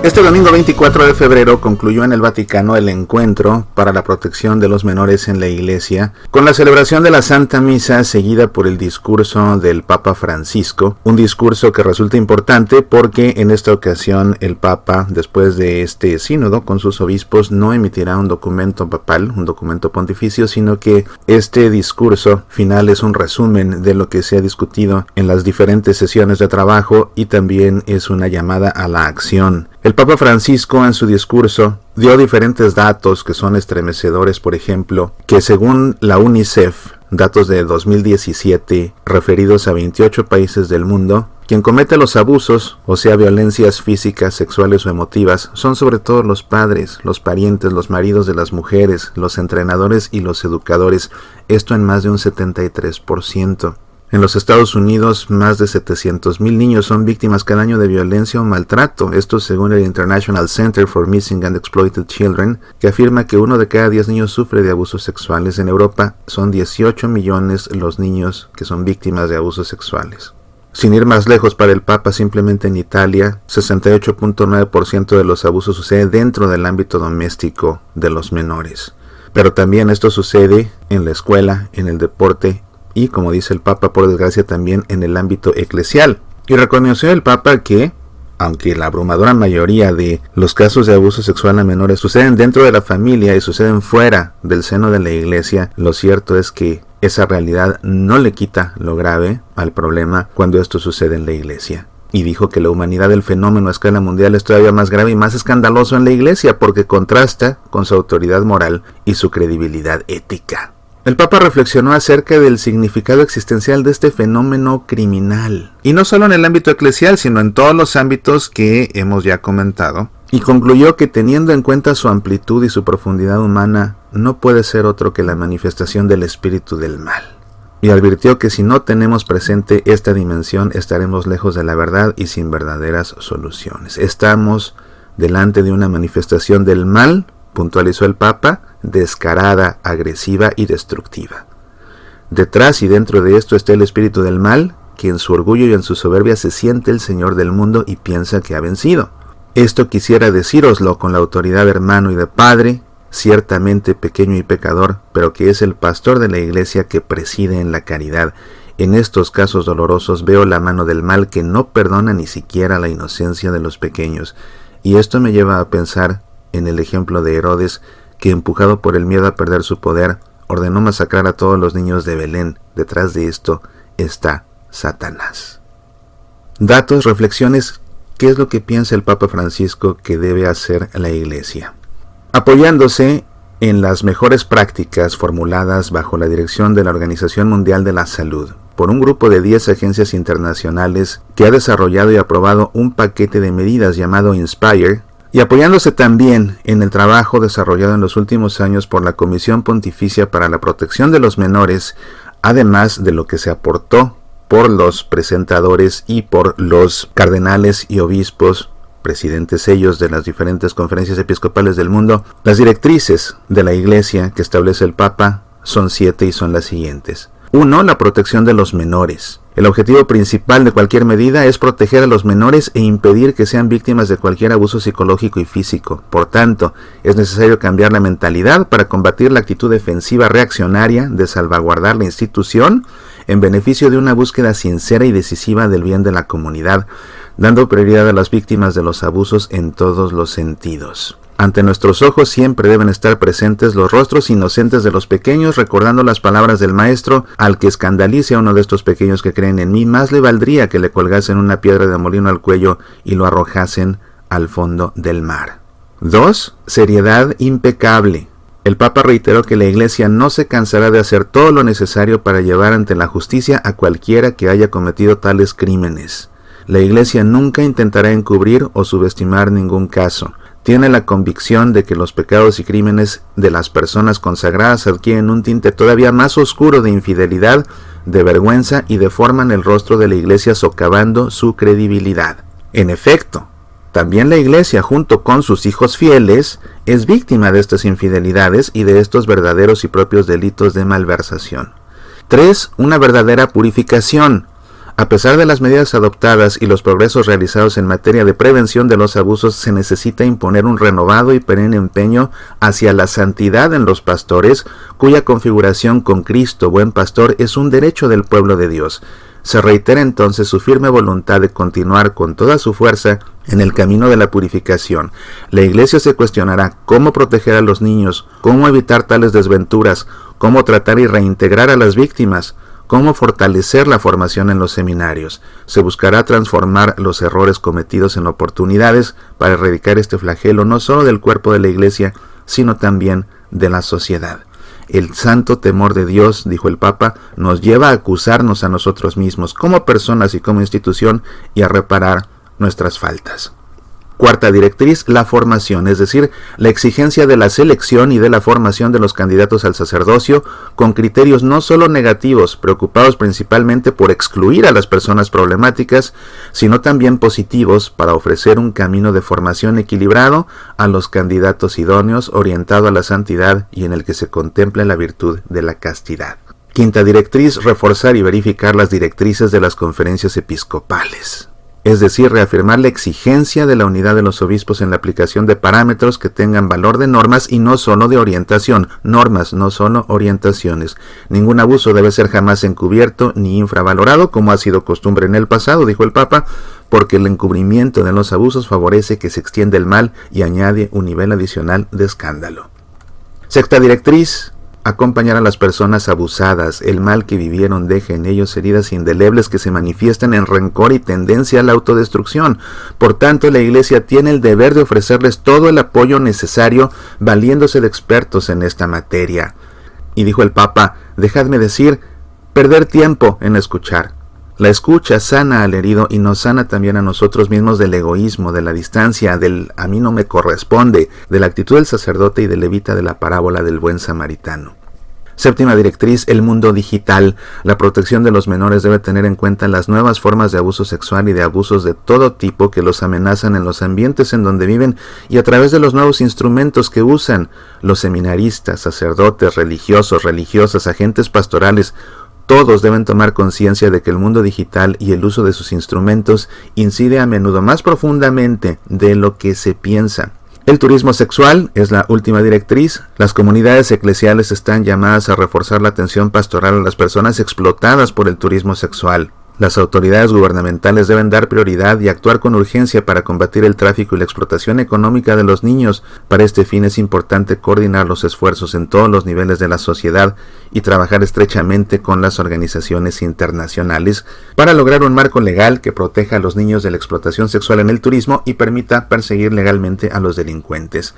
Este domingo 24 de febrero concluyó en el Vaticano el encuentro para la protección de los menores en la Iglesia, con la celebración de la Santa Misa seguida por el discurso del Papa Francisco, un discurso que resulta importante porque en esta ocasión el Papa, después de este sínodo con sus obispos, no emitirá un documento papal, un documento pontificio, sino que este discurso final es un resumen de lo que se ha discutido en las diferentes sesiones de trabajo y también es una llamada a la acción. El Papa Francisco en su discurso dio diferentes datos que son estremecedores, por ejemplo, que según la UNICEF, datos de 2017 referidos a 28 países del mundo, quien comete los abusos, o sea violencias físicas, sexuales o emotivas, son sobre todo los padres, los parientes, los maridos de las mujeres, los entrenadores y los educadores, esto en más de un 73%. En los Estados Unidos, más de 700,000 niños son víctimas cada año de violencia o maltrato, esto según el International Center for Missing and Exploited Children, que afirma que 1 de cada 10 niños sufre de abusos sexuales. En Europa son 18 millones los niños que son víctimas de abusos sexuales. Sin ir más lejos para el Papa, simplemente en Italia, 68.9% de los abusos sucede dentro del ámbito doméstico de los menores. Pero también esto sucede en la escuela, en el deporte, y, como dice el Papa, por desgracia también en el ámbito eclesial. Y reconoció el Papa que, aunque la abrumadora mayoría de los casos de abuso sexual a menores suceden dentro de la familia y suceden fuera del seno de la Iglesia, lo cierto es que esa realidad no le quita lo grave al problema cuando esto sucede en la Iglesia. Y dijo que la humanidad del fenómeno a escala mundial es todavía más grave y más escandaloso en la Iglesia porque contrasta con su autoridad moral y su credibilidad ética. El Papa reflexionó acerca del significado existencial de este fenómeno criminal, y no solo en el ámbito eclesial, sino en todos los ámbitos que hemos ya comentado, y concluyó que teniendo en cuenta su amplitud y su profundidad humana, no puede ser otro que la manifestación del espíritu del mal. Y advirtió que si no tenemos presente esta dimensión, estaremos lejos de la verdad y sin verdaderas soluciones. Estamos delante de una manifestación del mal, puntualizó el Papa, descarada, agresiva y destructiva. Detrás y dentro de esto está el espíritu del mal, que en su orgullo y en su soberbia se siente el señor del mundo y piensa que ha vencido. Esto quisiera decíroslo con la autoridad de hermano y de padre, ciertamente pequeño y pecador, pero que es el pastor de la Iglesia que preside en la caridad. En estos casos dolorosos veo la mano del mal que no perdona ni siquiera la inocencia de los pequeños. Y esto me lleva a pensar en el ejemplo de Herodes, que empujado por el miedo a perder su poder, ordenó masacrar a todos los niños de Belén. Detrás de esto está Satanás. Datos, reflexiones, ¿qué es lo que piensa el Papa Francisco que debe hacer la Iglesia? Apoyándose en las mejores prácticas formuladas bajo la dirección de la Organización Mundial de la Salud, por un grupo de 10 agencias internacionales que ha desarrollado y aprobado un paquete de medidas llamado INSPIRE, y apoyándose también en el trabajo desarrollado en los últimos años por la Comisión Pontificia para la Protección de los Menores, además de lo que se aportó por los presentadores y por los cardenales y obispos, presidentes ellos de las diferentes conferencias episcopales del mundo, las directrices de la Iglesia que establece el Papa son 7 y son las siguientes. 1. La protección de los menores. El objetivo principal de cualquier medida es proteger a los menores e impedir que sean víctimas de cualquier abuso psicológico y físico. Por tanto, es necesario cambiar la mentalidad para combatir la actitud defensiva reaccionaria de salvaguardar la institución en beneficio de una búsqueda sincera y decisiva del bien de la comunidad, dando prioridad a las víctimas de los abusos en todos los sentidos. Ante nuestros ojos siempre deben estar presentes los rostros inocentes de los pequeños, recordando las palabras del Maestro: al que escandalice a uno de estos pequeños que creen en mí, más le valdría que le colgasen una piedra de molino al cuello y lo arrojasen al fondo del mar. 2. Seriedad impecable. El Papa reiteró que la Iglesia no se cansará de hacer todo lo necesario para llevar ante la justicia a cualquiera que haya cometido tales crímenes. La Iglesia nunca intentará encubrir o subestimar ningún caso. Tiene la convicción de que los pecados y crímenes de las personas consagradas adquieren un tinte todavía más oscuro de infidelidad, de vergüenza y deforman el rostro de la Iglesia, socavando su credibilidad. En efecto, también la Iglesia, junto con sus hijos fieles, es víctima de estas infidelidades y de estos verdaderos y propios delitos de malversación. 3. Una verdadera purificación. A pesar de las medidas adoptadas y los progresos realizados en materia de prevención de los abusos, se necesita imponer un renovado y perenne empeño hacia la santidad en los pastores, cuya configuración con Cristo, buen pastor, es un derecho del pueblo de Dios. Se reitera entonces su firme voluntad de continuar con toda su fuerza en el camino de la purificación. La Iglesia se cuestionará cómo proteger a los niños, cómo evitar tales desventuras, cómo tratar y reintegrar a las víctimas, cómo fortalecer la formación en los seminarios. Se buscará transformar los errores cometidos en oportunidades para erradicar este flagelo no solo del cuerpo de la Iglesia, sino también de la sociedad. El santo temor de Dios, dijo el Papa, nos lleva a acusarnos a nosotros mismos como personas y como institución y a reparar nuestras faltas. Cuarta directriz, la formación, es decir, la exigencia de la selección y de la formación de los candidatos al sacerdocio con criterios no solo negativos, preocupados principalmente por excluir a las personas problemáticas, sino también positivos para ofrecer un camino de formación equilibrado a los candidatos idóneos, orientado a la santidad y en el que se contemple la virtud de la castidad. Quinta directriz, reforzar y verificar las directrices de las conferencias episcopales. Es decir, reafirmar la exigencia de la unidad de los obispos en la aplicación de parámetros que tengan valor de normas y no solo de orientación. Normas, no solo orientaciones. Ningún abuso debe ser jamás encubierto ni infravalorado, como ha sido costumbre en el pasado, dijo el Papa, porque el encubrimiento de los abusos favorece que se extienda el mal y añade un nivel adicional de escándalo. Sexta directriz, acompañar a las personas abusadas. El mal que vivieron deja en ellos heridas indelebles que se manifiestan en rencor y tendencia a la autodestrucción. Por tanto, la Iglesia tiene el deber de ofrecerles todo el apoyo necesario, valiéndose de expertos en esta materia. Y dijo el Papa, dejadme decir, perder tiempo en escuchar. La escucha sana al herido y nos sana también a nosotros mismos del egoísmo, de la distancia, del a mí no me corresponde, de la actitud del sacerdote y del levita de la parábola del buen samaritano. Séptima directriz, el mundo digital. La protección de los menores debe tener en cuenta las nuevas formas de abuso sexual y de abusos de todo tipo que los amenazan en los ambientes en donde viven y a través de los nuevos instrumentos que usan los seminaristas, sacerdotes, religiosos, religiosas, agentes pastorales. Todos deben tomar conciencia de que el mundo digital y el uso de sus instrumentos incide a menudo más profundamente de lo que se piensa. El turismo sexual es la última directriz. Las comunidades eclesiales están llamadas a reforzar la atención pastoral a las personas explotadas por el turismo sexual. Las autoridades gubernamentales deben dar prioridad y actuar con urgencia para combatir el tráfico y la explotación económica de los niños. Para este fin es importante coordinar los esfuerzos en todos los niveles de la sociedad y trabajar estrechamente con las organizaciones internacionales para lograr un marco legal que proteja a los niños de la explotación sexual en el turismo y permita perseguir legalmente a los delincuentes.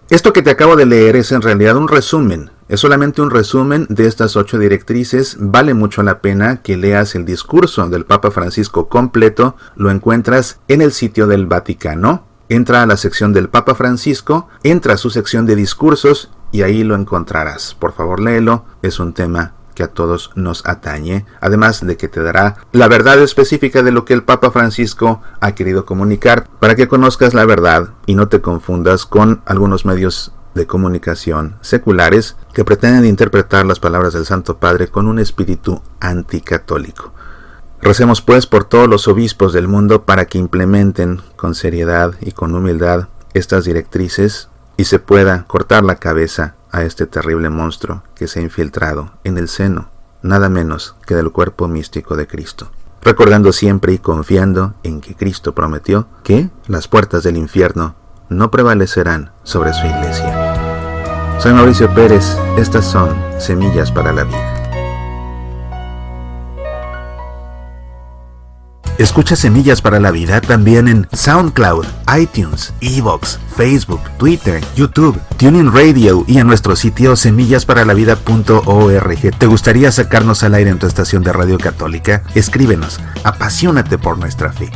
Esto que te acabo de leer es en realidad un resumen. Es solamente un resumen de estas 8 directrices. Vale mucho la pena que leas el discurso del Papa Francisco completo. Lo encuentras en el sitio del Vaticano. Entra a la sección del Papa Francisco, entra a su sección de discursos y ahí lo encontrarás. Por favor, léelo. Es un tema que a todos nos atañe, además de que te dará la verdad específica de lo que el Papa Francisco ha querido comunicar para que conozcas la verdad y no te confundas con algunos medios de comunicación seculares que pretenden interpretar las palabras del Santo Padre con un espíritu anticatólico. Recemos pues por todos los obispos del mundo para que implementen con seriedad y con humildad estas directrices y se pueda cortar la cabeza a este terrible monstruo que se ha infiltrado en el seno, nada menos que del cuerpo místico de Cristo. Recordando siempre y confiando en que Cristo prometió que las puertas del infierno no prevalecerán sobre su iglesia. Soy Mauricio Pérez, estas son Semillas para la Vida. Escucha Semillas para la Vida también en SoundCloud, iTunes, iVoox, Facebook, Twitter, YouTube, TuneIn Radio y en nuestro sitio semillasparalavida.org. ¿Te gustaría sacarnos al aire en tu estación de radio católica? Escríbenos. Apasionate por nuestra fe.